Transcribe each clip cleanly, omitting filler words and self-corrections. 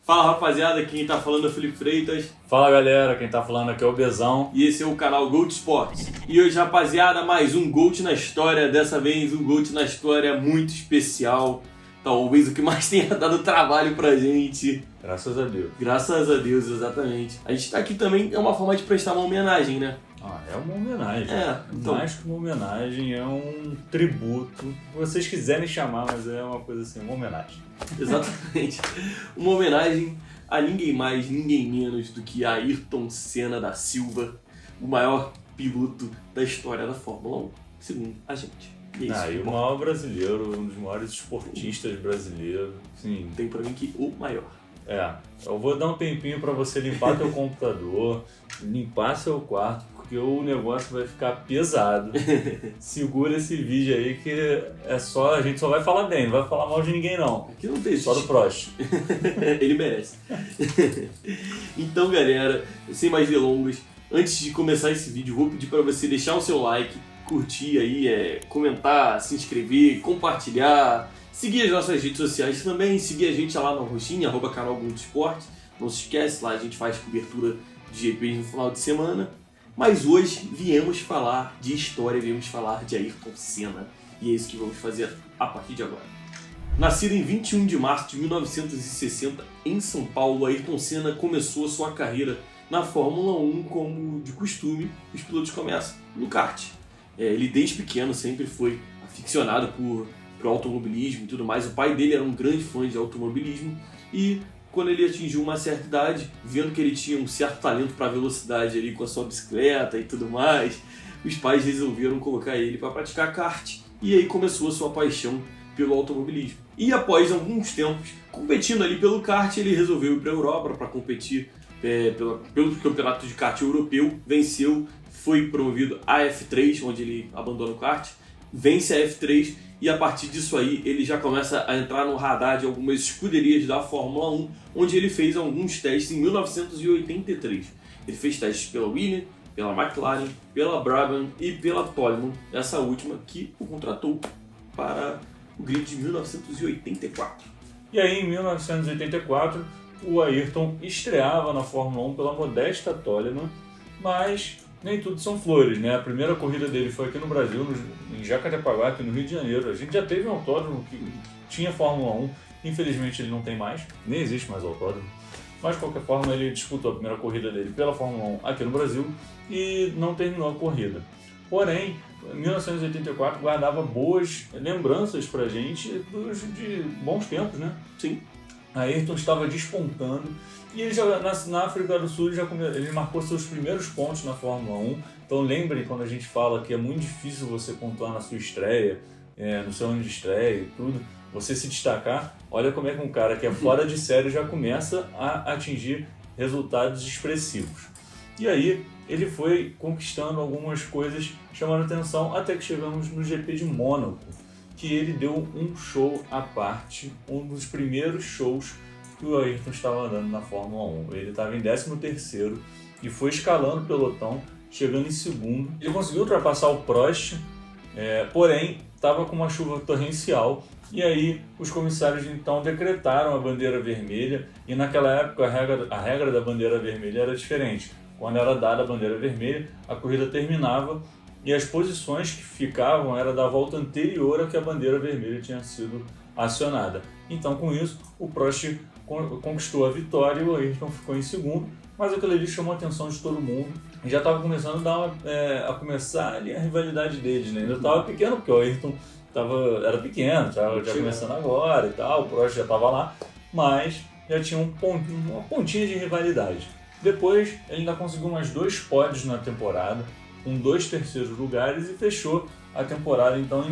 Fala rapaziada, quem tá falando é o Felipe Freitas. Fala galera, quem tá falando aqui é o Bezão. E esse é o canal GOAT Sports. E hoje, rapaziada, mais um GOAT na história. Dessa vez um GOAT na história muito especial. Talvez o que mais tenha dado trabalho pra gente. Graças a Deus. Graças a Deus, exatamente. A gente tá aqui também, é uma forma de prestar uma homenagem, né? É uma homenagem. Então... Mais que uma homenagem, é um tributo. Se vocês quiserem chamar, mas é uma coisa assim, uma homenagem. Exatamente. Uma homenagem a ninguém mais, ninguém menos do que Ayrton Senna da Silva, o maior piloto da história da Fórmula 1, segundo a gente. E o maior brasileiro, um dos maiores esportistas brasileiros. Sim. Tem pra mim que o maior. Eu vou dar um tempinho pra você limpar teu computador, limpar seu quarto, porque o negócio vai ficar pesado. Segura esse vídeo aí que a gente só vai falar bem, não vai falar mal de ninguém não. Aqui não tem só do Prost. Ele merece. Então galera, sem mais delongas, antes de começar esse vídeo, vou pedir pra você deixar o seu like, curtir aí, comentar, se inscrever, compartilhar, seguir as nossas redes sociais também, seguir a gente lá no roxinha, @canal GOAT Sports. Não se esquece, lá a gente faz cobertura de GPs no final de semana. Mas hoje viemos falar de história, viemos falar de Ayrton Senna. E é isso que vamos fazer a partir de agora. Nascido em 21 de março de 1960 em São Paulo, Ayrton Senna começou a sua carreira na Fórmula 1 como de costume os pilotos começam, no kart. Ele desde pequeno sempre foi aficionado por automobilismo e tudo mais. O pai dele era um grande fã de automobilismo e quando ele atingiu uma certa idade, vendo que ele tinha um certo talento para velocidade ali com a sua bicicleta e tudo mais, os pais resolveram colocar ele para praticar kart e aí começou a sua paixão pelo automobilismo. E após alguns tempos competindo ali pelo kart, ele resolveu ir para a Europa para competir pelo campeonato de kart europeu, venceu, foi promovido a F3, onde ele abandona o kart, vence a F3 e a partir disso aí ele já começa a entrar no radar de algumas escuderias da Fórmula 1, onde ele fez alguns testes em 1983. Ele fez testes pela Williams, pela McLaren, pela Brabham e pela Toleman, essa última que o contratou para o grid de 1984. E aí em 1984 o Ayrton estreava na Fórmula 1 pela modesta Toleman, mas nem tudo são flores, né? A primeira corrida dele foi aqui no Brasil, em Jacarepaguá, aqui no Rio de Janeiro. A gente já teve um autódromo que tinha Fórmula 1, infelizmente ele não tem mais, nem existe mais autódromo. Mas de qualquer forma ele disputou a primeira corrida dele pela Fórmula 1 aqui no Brasil e não terminou a corrida. Porém, em 1984 guardava boas lembranças pra gente de bons tempos, né? Sim. Ayrton estava despontando e ele já, na África do Sul ele marcou seus primeiros pontos na Fórmula 1. Então lembre quando a gente fala que é muito difícil você pontuar na sua estreia, no seu ano de estreia e tudo, você se destacar. Olha como é que um cara que é fora de série já começa a atingir resultados expressivos. E aí ele foi conquistando algumas coisas chamando atenção até que chegamos no GP de Mônaco, que ele deu um show à parte, um dos primeiros shows que o Ayrton estava andando na Fórmula 1. Ele estava em 13º e foi escalando o pelotão, chegando em segundo. Ele conseguiu ultrapassar o Prost, porém estava com uma chuva torrencial e aí os comissários então decretaram a bandeira vermelha e naquela época a regra da bandeira vermelha era diferente. Quando era dada a bandeira vermelha, a corrida terminava e as posições que ficavam era da volta anterior a que a bandeira vermelha tinha sido acionada. Então, com isso, o Prost conquistou a vitória e o Ayrton ficou em segundo, mas aquilo ali chamou a atenção de todo mundo e já estava começando a começar ali a rivalidade deles, né? Ainda estava pequeno, porque o Ayrton era pequeno, estava já começando agora e tal, o Prost já estava lá, mas já tinha uma pontinha de rivalidade. Depois, ele ainda conseguiu mais 2 pódios na temporada, com 2 terceiros lugares e fechou a temporada então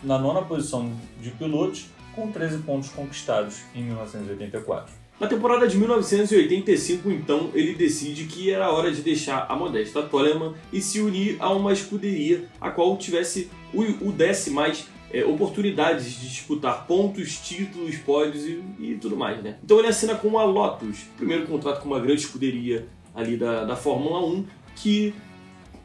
na nona posição de pilotos, com 13 pontos conquistados em 1984. Na temporada de 1985, então, ele decide que era hora de deixar a modesta Toleman e se unir a uma escuderia a qual desse mais oportunidades de disputar pontos, títulos, pódios e tudo mais, né? Então ele assina com a Lotus, primeiro contrato com uma grande escuderia ali da Fórmula 1, que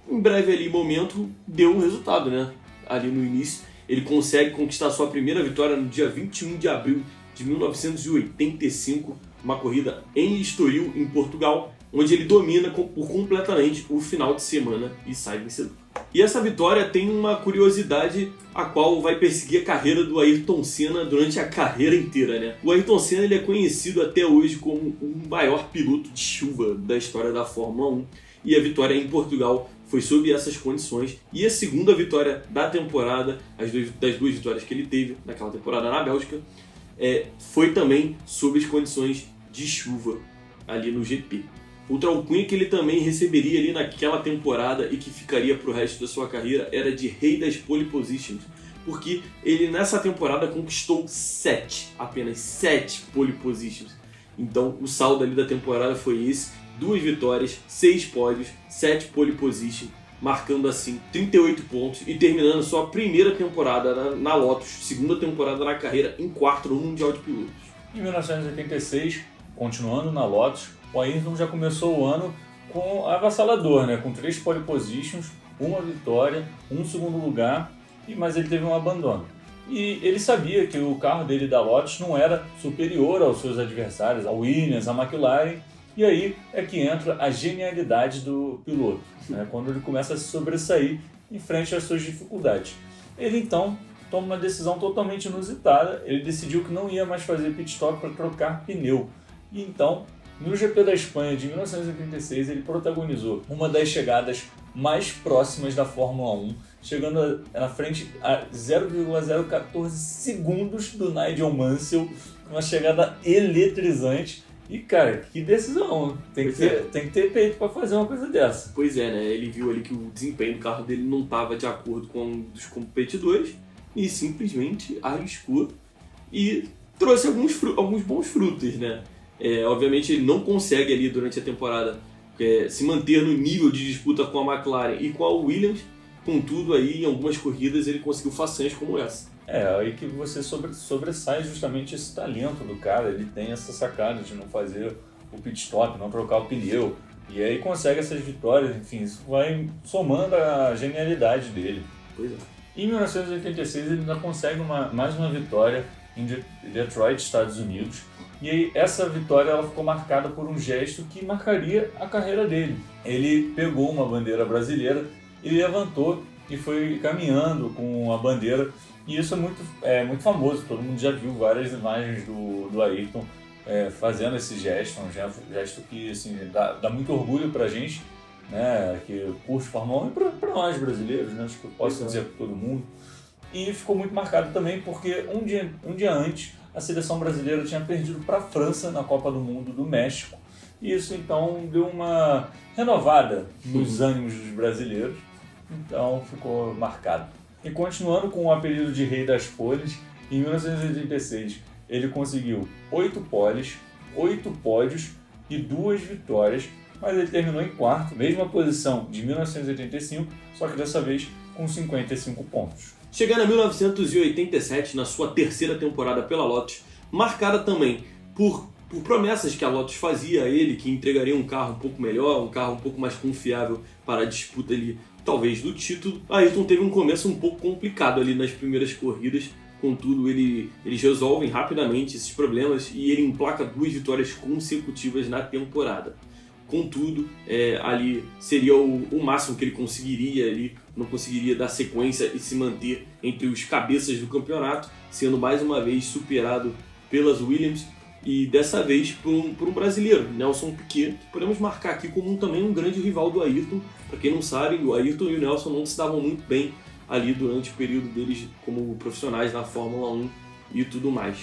em breve ali momento deu um resultado, né? Ali no início ele consegue conquistar sua primeira vitória no dia 21 de abril de 1985, uma corrida em Estoril, em Portugal, onde ele domina por completamente o final de semana e sai vencedor. E essa vitória tem uma curiosidade a qual vai perseguir a carreira do Ayrton Senna durante a carreira inteira, né? O Ayrton Senna ele é conhecido até hoje como o maior piloto de chuva da história da Fórmula 1, e a vitória em Portugal foi sob essas condições, e a segunda vitória da temporada, das duas vitórias que ele teve naquela temporada na Bélgica, foi também sob as condições de chuva ali no GP. Outra alcunha que ele também receberia ali naquela temporada e que ficaria para o resto da sua carreira era de rei das pole positions, porque ele nessa temporada conquistou apenas 7 pole positions. Então o saldo ali da temporada foi esse: 2 vitórias, 6 pódios, 7 pole positions, marcando assim 38 pontos e terminando sua primeira temporada na Lotus, segunda temporada na carreira, em quarto no Mundial de Pilotos. Em 1986, continuando na Lotus, o Ayrton já começou o ano com avassalador, né? Com 3 pole positions, 1 vitória, 1 segundo lugar, mas ele teve um abandono. E ele sabia que o carro dele da Lotus não era superior aos seus adversários, a Williams, a McLaren, e aí é que entra a genialidade do piloto, né? Quando ele começa a se sobressair em frente às suas dificuldades. Ele então toma uma decisão totalmente inusitada, ele decidiu que não ia mais fazer pit stop para trocar pneu. E então, no GP da Espanha de 1986, ele protagonizou uma das chegadas mais próximas da Fórmula 1, chegando na frente a 0,014 segundos do Nigel Mansell, uma chegada eletrizante. E cara, que decisão, tem que ter peito para fazer uma coisa dessa. Pois é, né? Ele viu ali que o desempenho do carro dele não estava de acordo com um dos competidores e simplesmente arriscou e trouxe alguns bons frutos, né? Obviamente ele não consegue ali durante a temporada se manter no nível de disputa com a McLaren e com a Williams, contudo aí em algumas corridas ele conseguiu façanhas como essa. Aí que você sobressai justamente esse talento do cara, ele tem essa sacada de não fazer o pit stop, não trocar o pneu, e aí consegue essas vitórias, enfim, isso vai somando a genialidade dele. Pois é. Em 1986 ele ainda consegue mais uma vitória em Detroit, Estados Unidos, e aí essa vitória ela ficou marcada por um gesto que marcaria a carreira dele. Ele pegou uma bandeira brasileira e levantou e foi caminhando com a bandeira, e isso é muito famoso, todo mundo já viu várias imagens do Ayrton fazendo esse gesto, um gesto que assim, dá muito orgulho pra gente, né, que curte Fórmula 1 e pra nós brasileiros, né, acho que eu posso dizer pra todo mundo. E ficou muito marcado também porque um dia antes a seleção brasileira tinha perdido para a França na Copa do Mundo do México, e isso então deu uma renovada nos ânimos dos brasileiros, então ficou marcado. E continuando com o apelido de rei das poles, em 1986 ele conseguiu 8 poles, 8 pódios e 2 vitórias, mas ele terminou em quarto, mesma posição de 1985, só que dessa vez com 55 pontos. Chegando a 1987, na sua terceira temporada pela Lotus, marcada também por promessas que a Lotus fazia a ele, que entregaria um carro um pouco melhor, um carro um pouco mais confiável para a disputa ali, talvez do título. Ayrton teve um começo um pouco complicado ali nas primeiras corridas, contudo eles resolvem rapidamente esses problemas e ele emplaca 2 vitórias consecutivas na temporada. Contudo, ali seria o máximo que ele conseguiria ali, não conseguiria dar sequência e se manter entre os cabeças do campeonato, sendo mais uma vez superado pelas Williams e dessa vez por um brasileiro, Nelson Piquet, que podemos marcar aqui como também um grande rival do Ayrton. Para quem não sabe, o Ayrton e o Nelson não se davam muito bem ali durante o período deles como profissionais na Fórmula 1 e tudo mais.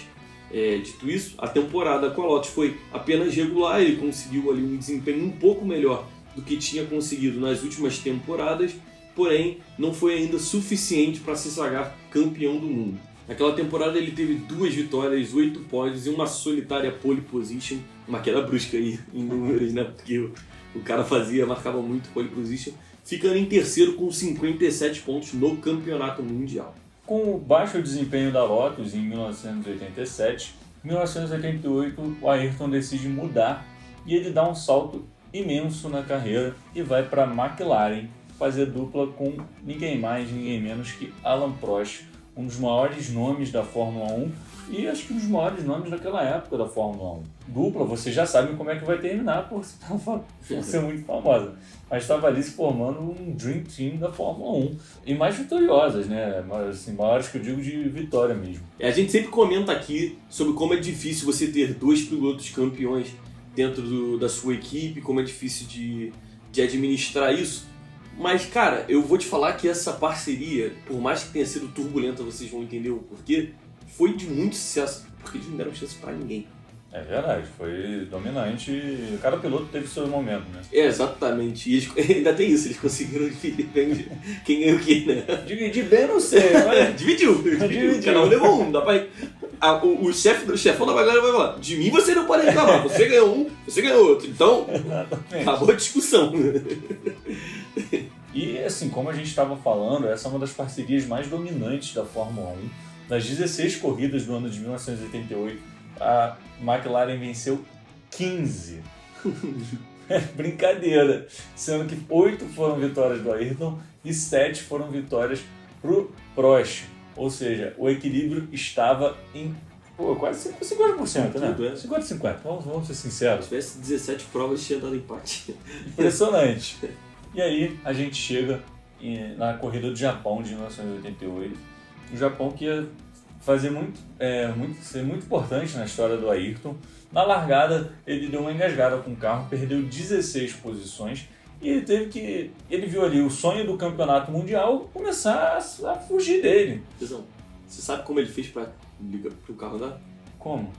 Dito isso, a temporada com a Lotus foi apenas regular, ele conseguiu ali um desempenho um pouco melhor do que tinha conseguido nas últimas temporadas, porém não foi ainda suficiente para se sagrar campeão do mundo. Naquela temporada ele teve 2 vitórias, 8 pódios e uma solitária pole position, uma queda brusca aí em números, né? Porque o cara marcava muito pole position, ficando em terceiro com 57 pontos no campeonato mundial. Com o baixo desempenho da Lotus em 1987, em 1988 o Ayrton decide mudar e ele dá um salto imenso na carreira e vai para a McLaren fazer dupla com ninguém mais, ninguém menos que Alain Prost, um dos maiores nomes da Fórmula 1 e acho que um dos maiores nomes daquela época da Fórmula 1. Dupla, vocês já sabem como é que vai terminar por ser muito famosa. Mas estava ali se formando um Dream Team da Fórmula 1. E mais vitoriosas, né? Assim, maiores que eu digo de vitória mesmo. A gente sempre comenta aqui sobre como é difícil você ter 2 pilotos campeões dentro da sua equipe, como é difícil de administrar isso. Mas, cara, eu vou te falar que essa parceria, por mais que tenha sido turbulenta, vocês vão entender o porquê, foi de muito sucesso, porque eles não deram chance pra ninguém. É verdade, foi dominante. Cada piloto teve seu momento, né? Exatamente. E eles, ainda tem isso, eles conseguiram dividir bem quem ganhou o quê, né? Dividir bem, não sei, mas... Dividiu. Cada um levou um, dá pra... O chefão da galera vai falar, de mim você não pode reclamar, você ganhou um, você ganhou outro, então acabou a discussão. E assim, como a gente estava falando, essa é uma das parcerias mais dominantes da Fórmula 1. Das 16 corridas do ano de 1988, a McLaren venceu 15. Brincadeira, sendo que 8 foram vitórias do Ayrton e 7 foram vitórias pro Prost. Ou seja, o equilíbrio estava em quase 50%, né? 50-50, vamos ser sinceros. Se tivesse 17 provas, tinha dado empate. Impressionante. E aí a gente chega na corrida do Japão de 1988. O Japão que ia fazer ser muito importante na história do Ayrton. Na largada, ele deu uma engasgada com o carro, perdeu 16 posições. E ele viu ali o sonho do campeonato mundial começar a fugir dele. Você sabe como ele fez para ligar pro carro andar? Como?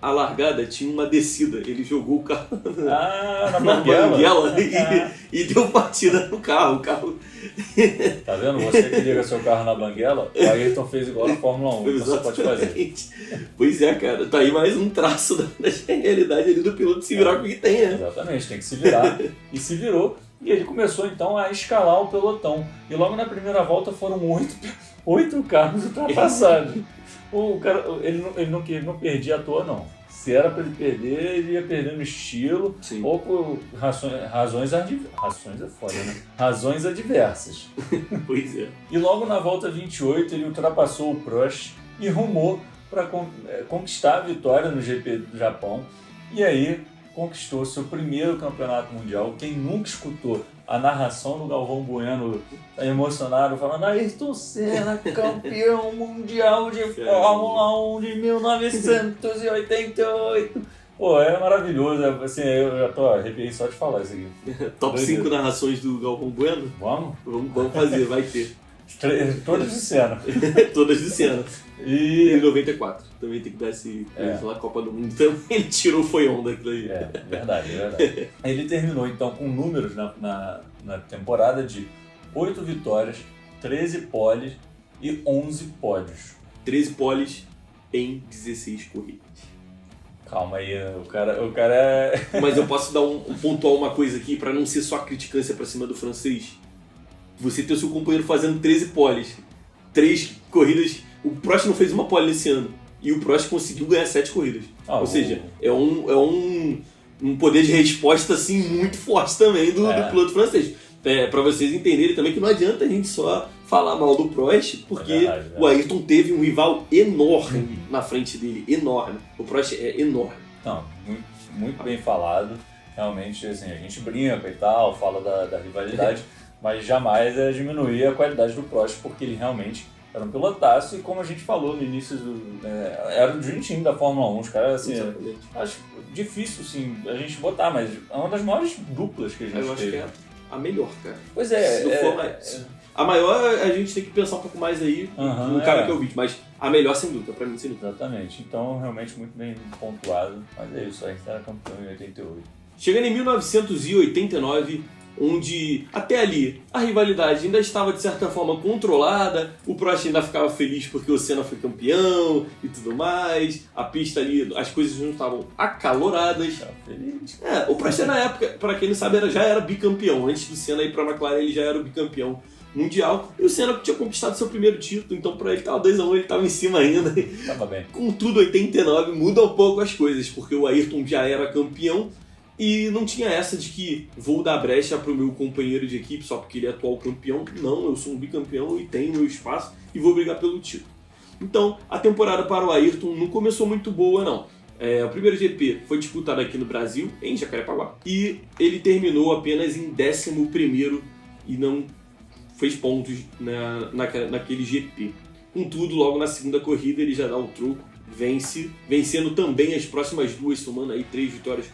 A largada tinha uma descida, ele jogou o carro na banguela e deu partida no carro. O carro... Tá vendo? Você que liga seu carro na banguela, o Ayrton fez igual na Fórmula 1, então você pode fazer. Pois é, cara, tá aí mais um traço da genialidade ali do piloto se virar com o que tem, né? Exatamente, tem que se virar. E se virou. E ele começou então a escalar o pelotão. E logo na primeira volta foram 8 carros ultrapassados. O cara, ele não perdia à toa, não. Se era para ele perder, ele ia perder no estilo. Sim. Ou por razões é foda, né? Razões adversas. Pois é. E logo na volta 28 ele ultrapassou o Prost e rumou para conquistar a vitória no GP do Japão. E aí conquistou seu primeiro campeonato mundial. Quem nunca escutou a narração do Galvão Bueno emocionado, falando Ayrton Senna, campeão mundial de Fórmula 1 de 1988. Pô, é maravilhoso. Assim, eu já tô arrepiei só de falar isso aqui. Top 5 narrações do Galvão Bueno? Vamos fazer, vai ter. Todas de Senna. Todas de Senna. E em 94. Também tem que dar esse... Na Copa do Mundo também ele tirou foi onda daquilo aí. Verdade. Ele terminou então com números na temporada de 8 vitórias, 13 poles e 11 pódios. 13 poles em 16 corridas. Calma aí, o cara é... Mas eu posso pontuar uma coisa aqui pra não ser só criticância pra cima do francês. Você ter o seu companheiro fazendo 13 poles, 3 corridas... O Prost não fez uma pole nesse ano. E o Prost conseguiu ganhar 7 corridas. Ou seja, é um poder de resposta assim, muito forte também do piloto francês. Para vocês entenderem também que não adianta a gente só falar mal do Prost, porque o Ayrton teve um rival enorme na frente dele. Enorme. O Prost é enorme. Não, muito bem falado. Realmente, assim, a gente brinca e tal, fala da rivalidade, mas jamais é diminuir a qualidade do Prost, porque ele realmente... Era um pilotaço e, como a gente falou no início, era o Dream Team da Fórmula 1. Os caras, assim, acho difícil, assim, a gente botar, mas é uma das maiores duplas que a gente teve. Eu acho que é a melhor, cara. Pois é. A maior, a gente tem que pensar um pouco mais aí no cara que eu vi, mas a melhor, sem dúvida, pra mim, sem dúvida. Exatamente. Então, realmente, muito bem pontuado. Mas é isso, a gente era campeão em 88. Chegando em 1989... onde até ali a rivalidade ainda estava de certa forma controlada, o Prost ainda ficava feliz porque o Senna foi campeão e tudo mais, a pista ali, as coisas não estavam acaloradas. O Prost na época, para quem não sabe, já era bicampeão. Antes do Senna ir para a McLaren, ele já era o bicampeão mundial, e o Senna tinha conquistado seu primeiro título, então para ele estava 2-1, ele estava em cima ainda. Tava bem. Contudo, 89 muda um pouco as coisas, porque o Ayrton já era campeão. E não tinha essa de que vou dar brecha pro meu companheiro de equipe só porque ele é atual campeão. Não, eu sou um bicampeão e tenho meu espaço e vou brigar pelo título. Então, a temporada para o Ayrton não começou muito boa, não. O primeiro GP foi disputado aqui no Brasil, em Jacarepaguá, e ele terminou apenas em 11º e não fez pontos naquele GP. Contudo, logo na segunda corrida ele já dá o troco, vencendo também as próximas 2, somando aí 3 vitórias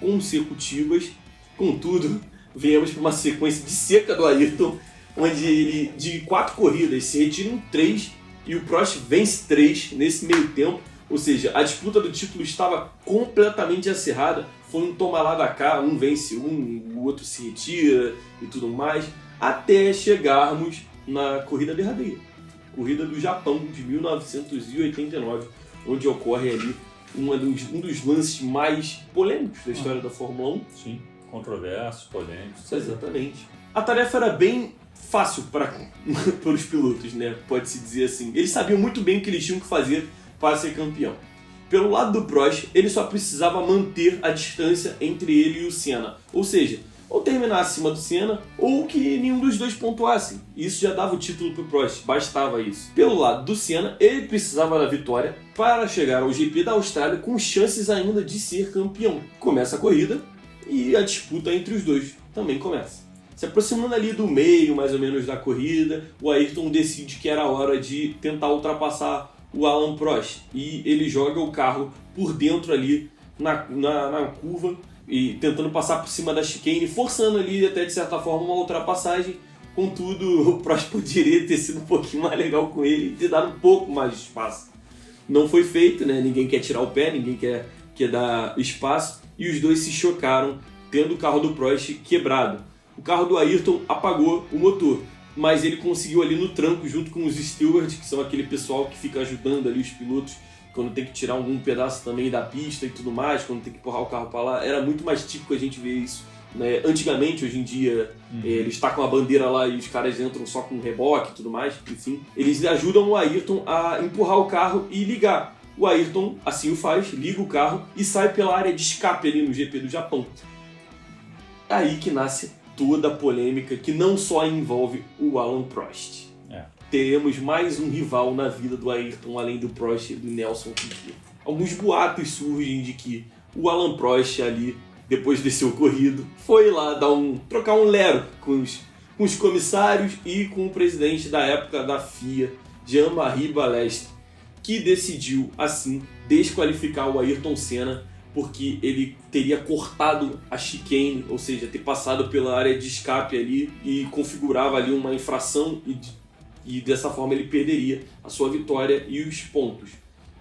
consecutivas. Contudo, viemos para uma sequência de seca do Ayrton, onde ele, de 4 corridas, se retira em 3 e o Prost vence 3 nesse meio tempo. Ou seja, a disputa do título estava completamente acirrada. Foi um toma lá da cá, um vence o outro se retira e tudo mais, até chegarmos na corrida derradeira. Corrida do Japão de 1989, onde ocorre ali um dos lances mais polêmicos da história da Fórmula 1. Sim, controversos, polêmicos. Exatamente. A tarefa era bem fácil para os pilotos, né? Pode-se dizer assim. Eles sabiam muito bem o que eles tinham que fazer para ser campeão. Pelo lado do Prost, ele só precisava manter a distância entre ele e o Senna. Ou seja, ou terminar acima do Senna, ou que nenhum dos dois pontuasse. Isso já dava o título para o Prost, bastava isso. Pelo lado do Senna, ele precisava da vitória para chegar ao GP da Austrália com chances ainda de ser campeão. Começa a corrida e a disputa entre os dois também começa. Se aproximando ali do meio, mais ou menos, da corrida, o Ayrton decide que era hora de tentar ultrapassar o Alain Prost, e ele joga o carro por dentro ali na curva e tentando passar por cima da chicane, forçando ali até de certa forma uma ultrapassagem. Contudo, o Prost poderia ter sido um pouquinho mais legal com ele e ter dado um pouco mais de espaço. Não foi feito, né? Ninguém quer tirar o pé, ninguém quer dar espaço, e os dois se chocaram, tendo o carro do Prost quebrado. O carro do Ayrton apagou o motor, mas ele conseguiu ali no tranco, junto com os stewards, que são aquele pessoal que fica ajudando ali os pilotos quando tem que tirar algum pedaço também da pista e tudo mais, quando tem que empurrar o carro para lá. Era muito mais típico a gente ver isso, né? Antigamente, hoje em dia, eles tacam a bandeira lá e os caras entram só com reboque e tudo mais, enfim. Eles ajudam o Ayrton a empurrar o carro e ligar. O Ayrton assim o faz, liga o carro e sai pela área de escape ali no GP do Japão. Aí que nasce toda a polêmica que não só envolve o Alain Prost. Teremos mais um rival na vida do Ayrton, além do Prost e do Nelson Piquet. Alguns boatos surgem de que o Alain Prost ali, depois desse ocorrido, foi lá trocar um lero com os comissários e com o presidente da época da FIA, Jean-Marie Balestre, que decidiu, assim, desqualificar o Ayrton Senna porque ele teria cortado a chicane, ou seja, ter passado pela área de escape ali e configurava ali uma infração e dessa forma ele perderia a sua vitória e os pontos.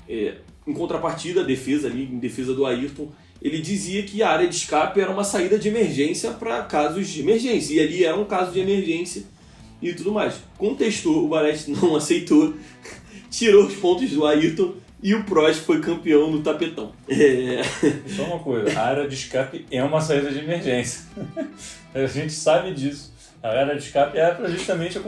Em contrapartida, em defesa do Ayrton, ele dizia que a área de escape era uma saída de emergência para casos de emergência, e ali era um caso de emergência e tudo mais. Contestou, o Balestre não aceitou, tirou os pontos do Ayrton, e o Prost foi campeão no tapetão. Só uma coisa, a área de escape é uma saída de emergência. A gente sabe disso. A área de escape é para justamente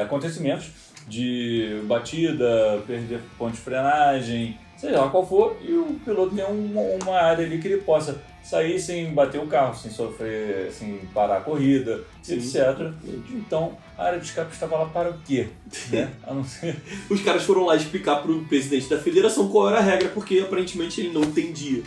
acontecimentos de batida, perder ponto de frenagem, seja lá qual for, e o piloto tem uma área ali que ele possa sair sem bater o carro, sem sofrer, sem parar a corrida, sim, etc. Então, a área de escape estava lá para o quê? Né? A não ser... Os caras foram lá explicar para o presidente da federação qual era a regra, porque aparentemente ele não entendia.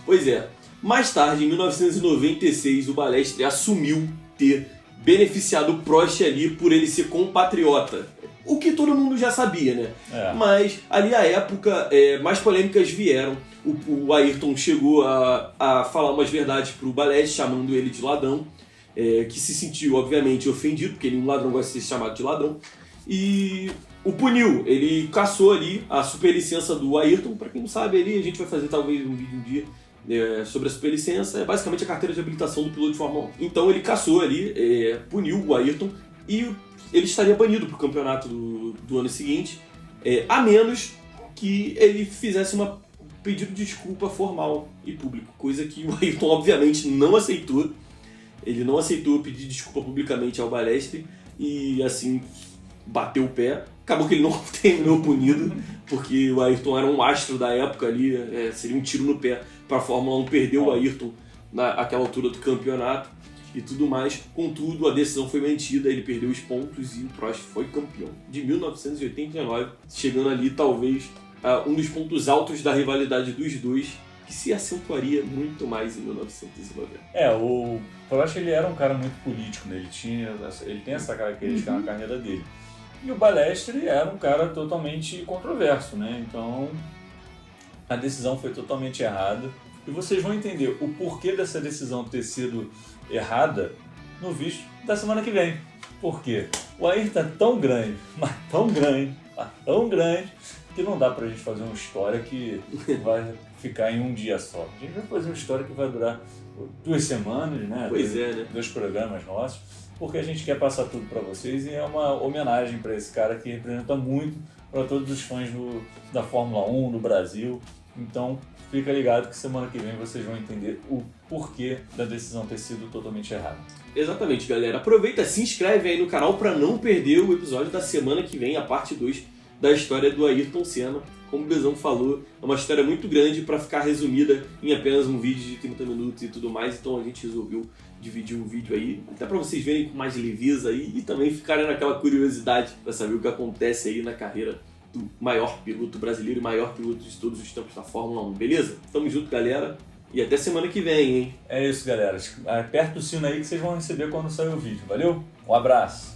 Pois é. Mais tarde, em 1996, o Balestre assumiu ter beneficiado o Prost ali por ele ser compatriota. O que todo mundo já sabia, né? Mas ali à época, mais polêmicas vieram. O Ayrton chegou a falar umas verdades pro Balestre, chamando ele de ladrão, que se sentiu, obviamente, ofendido, porque um ladrão gosta de ser chamado de ladrão, e o puniu. Ele cassou ali a superlicença do Ayrton. Para quem não sabe, ali a gente vai fazer talvez um vídeo um dia sobre a superlicença. É basicamente a carteira de habilitação do piloto de Fórmula 1. Então ele cassou ali, puniu o Ayrton, e ele estaria banido para o campeonato do ano seguinte, a menos que ele fizesse um pedido de desculpa formal e público, coisa que o Ayrton obviamente não aceitou. Ele não aceitou pedir desculpa publicamente ao Balestre e assim bateu o pé. Acabou que ele não terminou punido, porque o Ayrton era um astro da época ali, seria um tiro no pé para a Fórmula 1 perder o Ayrton naquela altura do campeonato. e tudo mais. Contudo, a decisão foi mantida, ele perdeu os pontos e o Prost foi campeão de 1989, chegando ali talvez a um dos pontos altos da rivalidade dos dois, que se acentuaria muito mais em 1990. O Prost ele era um cara muito político, né? Ele tem essa característica na carreira dele. E o Balestre era um cara totalmente controverso, né? Então a decisão foi totalmente errada. E vocês vão entender o porquê dessa decisão ter sido errada no vídeo da semana que vem. Por quê? O Ayrton é tão grande, mas tão grande, que não dá pra gente fazer uma história que vai ficar em um dia só. A gente vai fazer uma história que vai durar 2 semanas, né? Dois programas nossos, porque a gente quer passar tudo pra vocês e é uma homenagem pra esse cara que representa muito para todos os fãs da Fórmula 1, do Brasil. Então, fica ligado que semana que vem vocês vão entender o porquê da decisão ter sido totalmente errada. Exatamente, galera. Aproveita, se inscreve aí no canal para não perder o episódio da semana que vem, a parte 2 da história do Ayrton Senna. Como o Bezão falou, é uma história muito grande para ficar resumida em apenas um vídeo de 30 minutos e tudo mais, então a gente resolveu dividir o vídeo aí, até para vocês verem com mais leveza aí e também ficarem naquela curiosidade para saber o que acontece aí na carreira do maior piloto brasileiro e maior piloto de todos os tempos da Fórmula 1, beleza? Tamo junto, galera, e até semana que vem, hein? É isso, galera. Aperta o sino aí que vocês vão receber quando sair o vídeo, valeu? Um abraço!